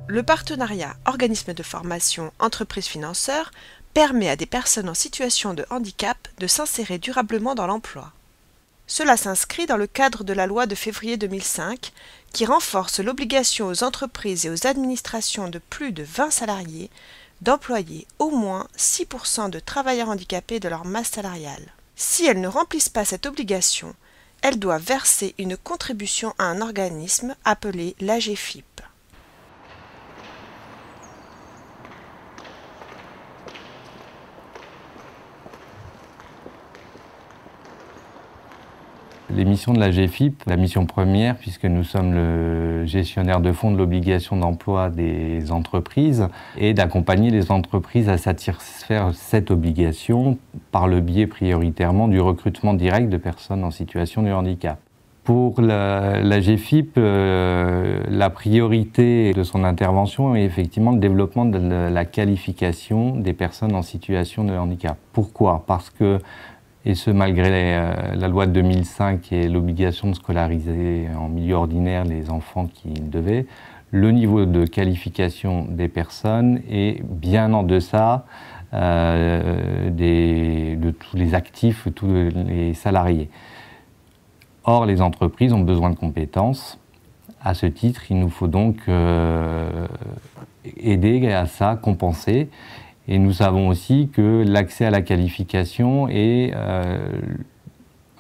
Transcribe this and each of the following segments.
Le partenariat organisme de formation entreprise financeur permet à des personnes en situation de handicap de s'insérer durablement dans l'emploi. Cela s'inscrit dans le cadre de la loi de février 2005 qui renforce l'obligation aux entreprises et aux administrations de plus de 20 salariés d'employer au moins 6% de travailleurs handicapés de leur masse salariale. Si elles ne remplissent pas cette obligation, elles doivent verser une contribution à un organisme appelé l'AGFIP. Les missions de la GFIP, la mission première, puisque nous sommes le gestionnaire de fonds de l'obligation d'emploi des entreprises, est d'accompagner les entreprises à satisfaire cette obligation par le biais prioritairement du recrutement direct de personnes en situation de handicap. Pour la GFIP, la priorité de son intervention est effectivement le développement de la qualification des personnes en situation de handicap. Pourquoi? Parce que et ce malgré la loi de 2005 et l'obligation de scolariser en milieu ordinaire les enfants qui le devaient, le niveau de qualification des personnes est bien en deçà de tous les actifs, tous les salariés. Or, les entreprises ont besoin de compétences. À ce titre, il nous faut donc aider à ça, compenser. Et nous savons aussi que l'accès à la qualification est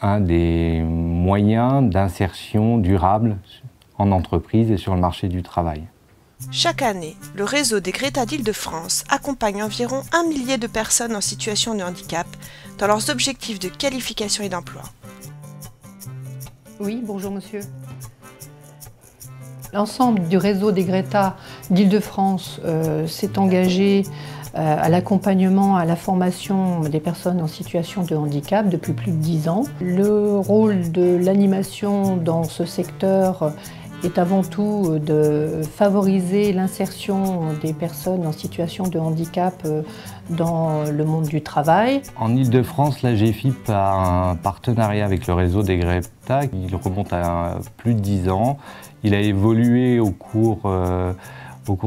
un des moyens d'insertion durable en entreprise et sur le marché du travail. Chaque année, le réseau des Greta d'Île-de-France accompagne environ 1 millier de personnes en situation de handicap dans leurs objectifs de qualification et d'emploi. Oui, bonjour monsieur. L'ensemble du réseau des Greta d'Île-de-France s'est engagé à l'accompagnement, à la formation des personnes en situation de handicap depuis plus de 10 ans. Le rôle de l'animation dans ce secteur est avant tout de favoriser l'insertion des personnes en situation de handicap dans le monde du travail. En Île-de-France, la GFIP a un partenariat avec le réseau des Greta. Il remonte à plus de 10 ans. Il a évolué au cours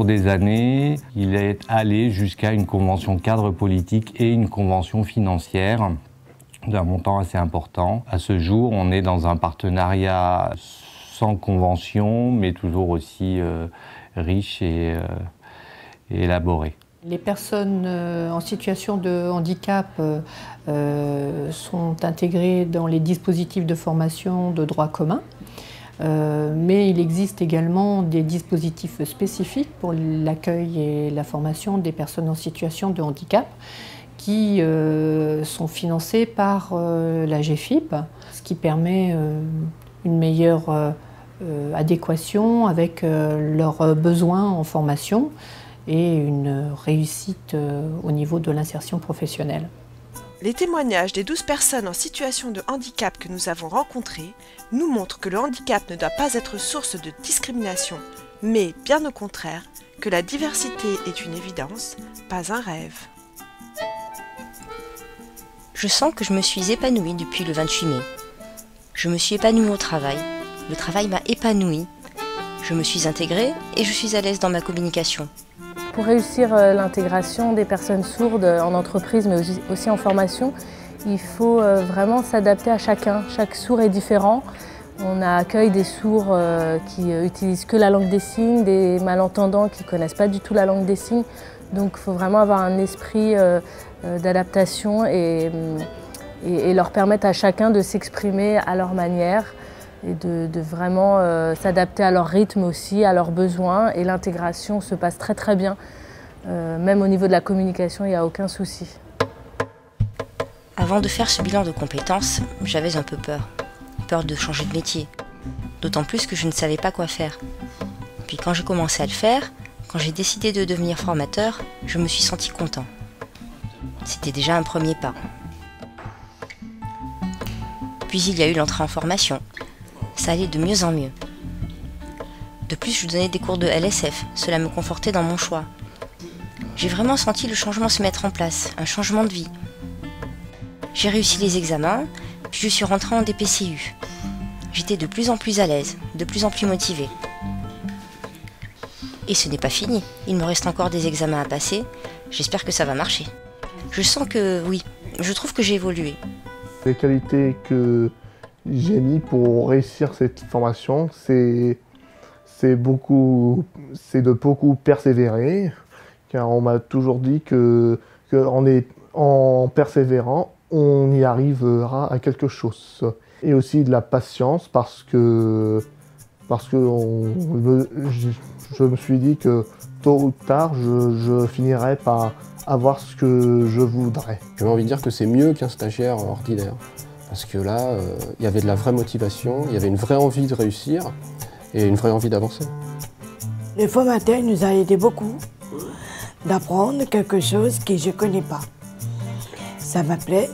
des années. Il est allé jusqu'à une convention cadre politique et une convention financière d'un montant assez important. À ce jour, on est dans un partenariat sans convention, mais toujours aussi riche et élaboré. Les personnes en situation de handicap sont intégrées dans les dispositifs de formation de droit commun. Mais il existe également des dispositifs spécifiques pour l'accueil et la formation des personnes en situation de handicap qui sont financés par la GFIP, ce qui permet une meilleure adéquation avec leurs besoins en formation et une réussite au niveau de l'insertion professionnelle. Les témoignages des 12 personnes en situation de handicap que nous avons rencontrées nous montrent que le handicap ne doit pas être source de discrimination, mais bien au contraire, que la diversité est une évidence, pas un rêve. Je sens que je me suis épanouie depuis le 28 mai. Je me suis épanouie au travail. Le travail m'a épanouie. Je me suis intégrée et je suis à l'aise dans ma communication. Pour réussir l'intégration des personnes sourdes en entreprise, mais aussi en formation, il faut vraiment s'adapter à chacun. Chaque sourd est différent. On accueille des sourds qui utilisent que la langue des signes, des malentendants qui ne connaissent pas du tout la langue des signes. Donc il faut vraiment avoir un esprit d'adaptation et leur permettre à chacun de s'exprimer à leur manière et de vraiment s'adapter à leur rythme aussi, à leurs besoins. Et l'intégration se passe très très bien. Même au niveau de la communication, il n'y a aucun souci. Avant de faire ce bilan de compétences, j'avais un peu peur. Peur de changer de métier. D'autant plus que je ne savais pas quoi faire. Puis quand j'ai commencé à le faire, quand j'ai décidé de devenir formateur, je me suis senti content. C'était déjà un premier pas. Puis il y a eu l'entrée en formation. Ça allait de mieux en mieux. De plus, je donnais des cours de LSF. Cela me confortait dans mon choix. J'ai vraiment senti le changement se mettre en place, un changement de vie. J'ai réussi les examens, puis je suis rentrée en DPCU. J'étais de plus en plus à l'aise, de plus en plus motivée. Et ce n'est pas fini, il me reste encore des examens à passer, j'espère que ça va marcher. Je sens que, oui, je trouve que j'ai évolué. Les qualités que j'ai mis pour réussir cette formation, c'est de beaucoup persévérer, car on m'a toujours dit que en persévérant, on y arrivera à quelque chose. Et aussi de la patience, parce que je me suis dit que tôt ou tard, je finirai par avoir ce que je voudrais. J'ai envie de dire que c'est mieux qu'un stagiaire ordinaire. Parce que là, il y avait de la vraie motivation, il y avait une vraie envie de réussir et une vraie envie d'avancer. Le formateur nous a aidé beaucoup d'apprendre quelque chose que je ne connais pas. Ça m'appelait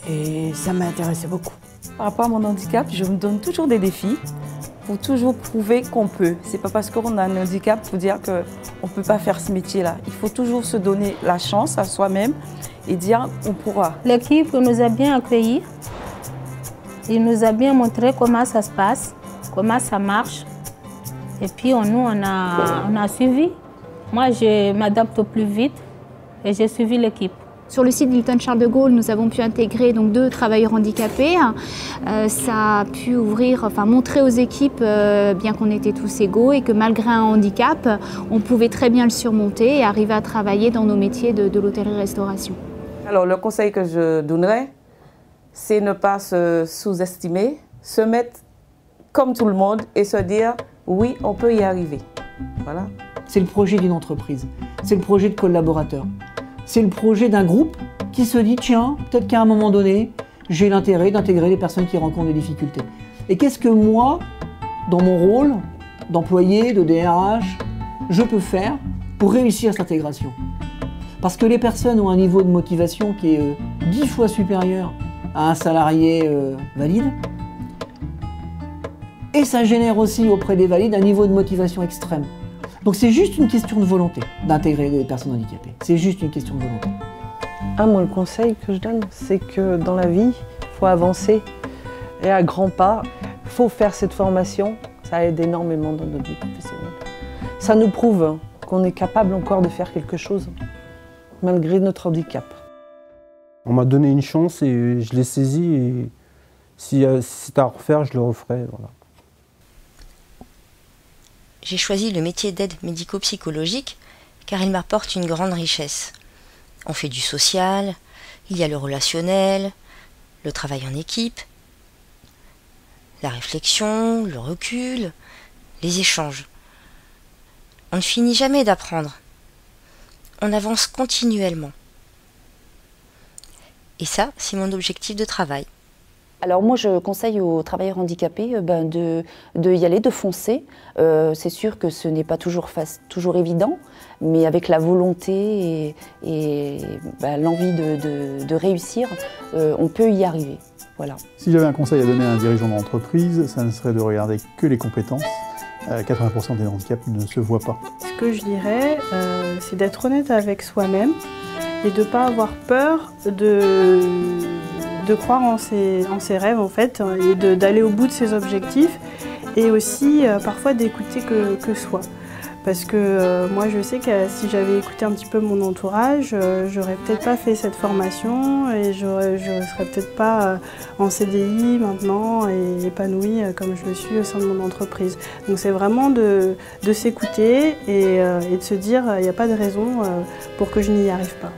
et ça m'intéressait beaucoup. Par rapport à mon handicap, je me donne toujours des défis pour toujours prouver qu'on peut. C'est pas parce qu'on a un handicap pour dire qu'on ne peut pas faire ce métier-là. Il faut toujours se donner la chance à soi-même et dire on pourra. L'équipe nous a bien accueillis. Il nous a bien montré comment ça se passe, comment ça marche. Et puis on a suivi. Moi, je m'adapte plus vite et j'ai suivi l'équipe. Sur le site Hilton Charles de Gaulle, nous avons pu intégrer donc 2 travailleurs handicapés. Ça a pu montrer aux équipes, bien qu'on était tous égaux et que malgré un handicap, on pouvait très bien le surmonter et arriver à travailler dans nos métiers de l'hôtellerie-restauration. Alors le conseil que je donnerais, c'est ne pas se sous-estimer, se mettre comme tout le monde et se dire oui, on peut y arriver. Voilà. C'est le projet d'une entreprise, c'est le projet de collaborateurs. C'est le projet d'un groupe qui se dit, tiens, peut-être qu'à un moment donné, j'ai l'intérêt d'intégrer les personnes qui rencontrent des difficultés. Et qu'est-ce que moi, dans mon rôle d'employé, de DRH, je peux faire pour réussir cette intégration? Parce que les personnes ont un niveau de motivation qui est 10 fois supérieur à un salarié valide. Et ça génère aussi auprès des valides un niveau de motivation extrême. Donc c'est juste une question de volonté d'intégrer les personnes handicapées. C'est juste une question de volonté. Moi, le conseil que je donne, c'est que dans la vie, il faut avancer et à grands pas. Il faut faire cette formation. Ça aide énormément dans notre vie professionnelle. Ça nous prouve qu'on est capable encore de faire quelque chose, malgré notre handicap. On m'a donné une chance et je l'ai saisie. Et si c'est à refaire, je le referai. Voilà. J'ai choisi le métier d'aide médico-psychologique car il m'apporte une grande richesse. On fait du social, il y a le relationnel, le travail en équipe, la réflexion, le recul, les échanges. On ne finit jamais d'apprendre. On avance continuellement. Et ça, c'est mon objectif de travail. Alors moi, je conseille aux travailleurs handicapés de y aller, de foncer. C'est sûr que ce n'est pas toujours évident, mais avec la volonté et l'envie de réussir, on peut y arriver. Voilà. Si j'avais un conseil à donner à un dirigeant d'entreprise, ça ne serait de regarder que les compétences. 80% des handicaps ne se voient pas. Ce que je dirais, c'est d'être honnête avec soi-même et de ne pas avoir peur de croire en ses rêves en fait, et d'aller au bout de ses objectifs et aussi parfois d'écouter que soi. Parce que moi je sais que si j'avais écouté un petit peu mon entourage, j'aurais peut-être pas fait cette formation et je serais peut-être pas en CDI maintenant et épanouie comme je le suis au sein de mon entreprise. Donc c'est vraiment de s'écouter et de se dire il n'y a pas de raison pour que je n'y arrive pas.